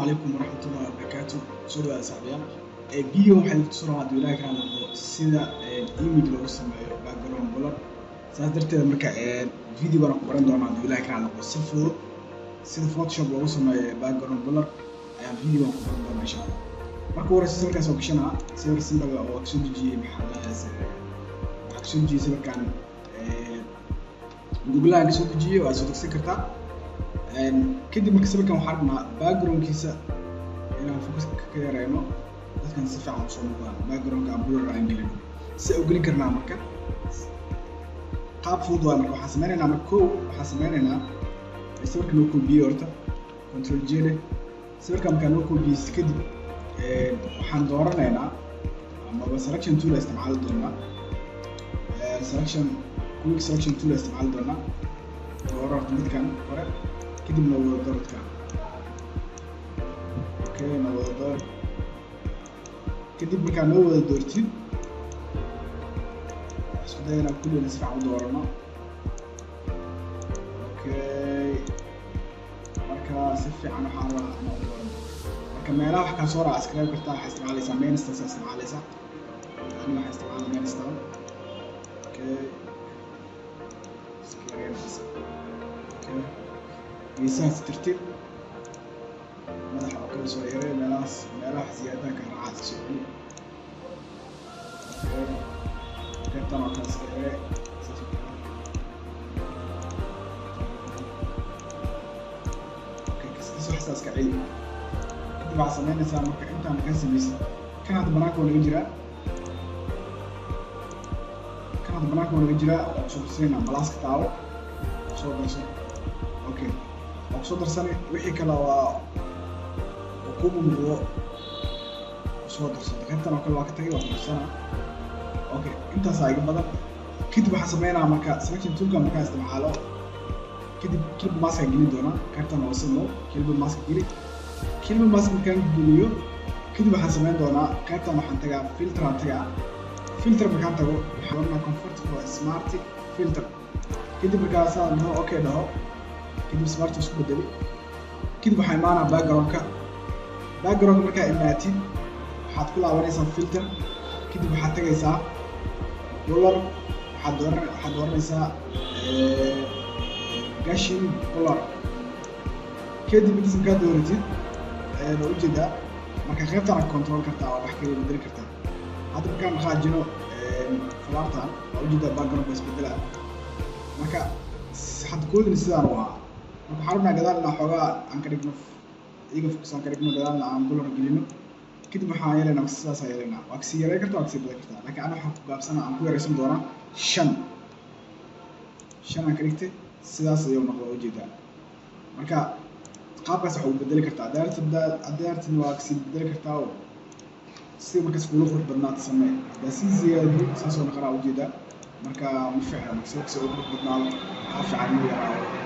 عليكم ورحمة الله وبركاته. سوري يا صاحبيان. فيديو waxay tusoo hadii ilaahay ka hadlo sida image loo sameeyo background blur. Saas darteed marka video baan ku baran doonaa hadii ilaahay ka hadlo si fudud sida Photoshop loo sameeyo background blur ayaan video baan ku baran doonaa insha Allah. Marka hore sawirkaas oo gashanaa sawir simple oo soo dejiyay maxaa soo dejiyay sawirkan Google soo dejiyay waa soo degsan kartaa. kadib marka sawirkan waxaan rabnaa backgroundkiisa inaan focus ka yareeyno dadkan si fiican u soo muuqdaan backgroundka blur aan gelin si u gelin karnaa marka qaab fudud waa marka waxaan sameynaynaa sawirka loo koobiyo horta control J leh sawirka marka loo koobiyo kadib waxaan dooranaynaa ama selection tool isticmaali doonaa quick selection tool isticmaali doonaa doorarta midkan hore كدب نوض دورت كان اوكي نوض دور كدب مكان نوض دورتين بدينا كلنا نسمع دورنا اوكي marka si fiican waxaan rabaa inaan dooran marka meelaha wax ka soo raac screen karta waxa isticmaalaysaa main star isticmaalaysaa ani waxa isticmaalaa main star okay okay miisaas tirtir madaxa oo kala soo yaray meelaha siyaadada ka raacad soo celi qaybtan oo kala soo yaray okay kiis xasaas ka celi kadib waxaan sameynaysaa marka intaan ka sameysay kan hadda banaanka wanaga jira oo soo siinaa balaaska taabo soo darso okay soo darsane wixii kala waa ku muuqdo soo darsan qaybtan oo kale waa ka tagay waa darsana okay intaas ay badan kadib waxaan sameynaa marka selection toolka marka isticmaalo kadib clip mask gelin doona qaybtan oo simo clip mask markaan geliyo kadib waxaan sameyn doonaa qaybtan waxaan tagaa filter markaan tago waxaan comfort for smart filter kadib markaas aan okay dhaho kadib smart isku bedeli kadib waxay maana background marka imaatid waxaad ku laabanaysaa filter kadib waxaad tagaysaa blur waxaad dooranaysaa gashing blur kadib intaas markaad dooratid oo ujeedaa marka qaybtan aad control kartaa oo wax kale bedeli kartaa hadda markaan qaajino falaartan oo ujeedaa background bas bedela marka hadda koodin sidaan waa marka xaruna gadaalna xogaa aan ka dhigno iga focus aan ka dhigno gadaalna aan blur gelino kadib waxaan yeelanaa sidaas ay yeelanaa waa si yareey kartaa waa si badan kartaa laakiin ana waxaan ku gaabsanaa aan ku yareysan doonaa 5 aan ka dhigtay sidaas ayuu noqdo ujeedaa marka qaabkaas waxa uu bedeli kartaa daartid waa si bedeli kartaa oo si markaas kuula qurux badnaad samee si ziyaadin saas oo noqonaa ujeedaa marka ma fiicna si oo qurux badnaado fiican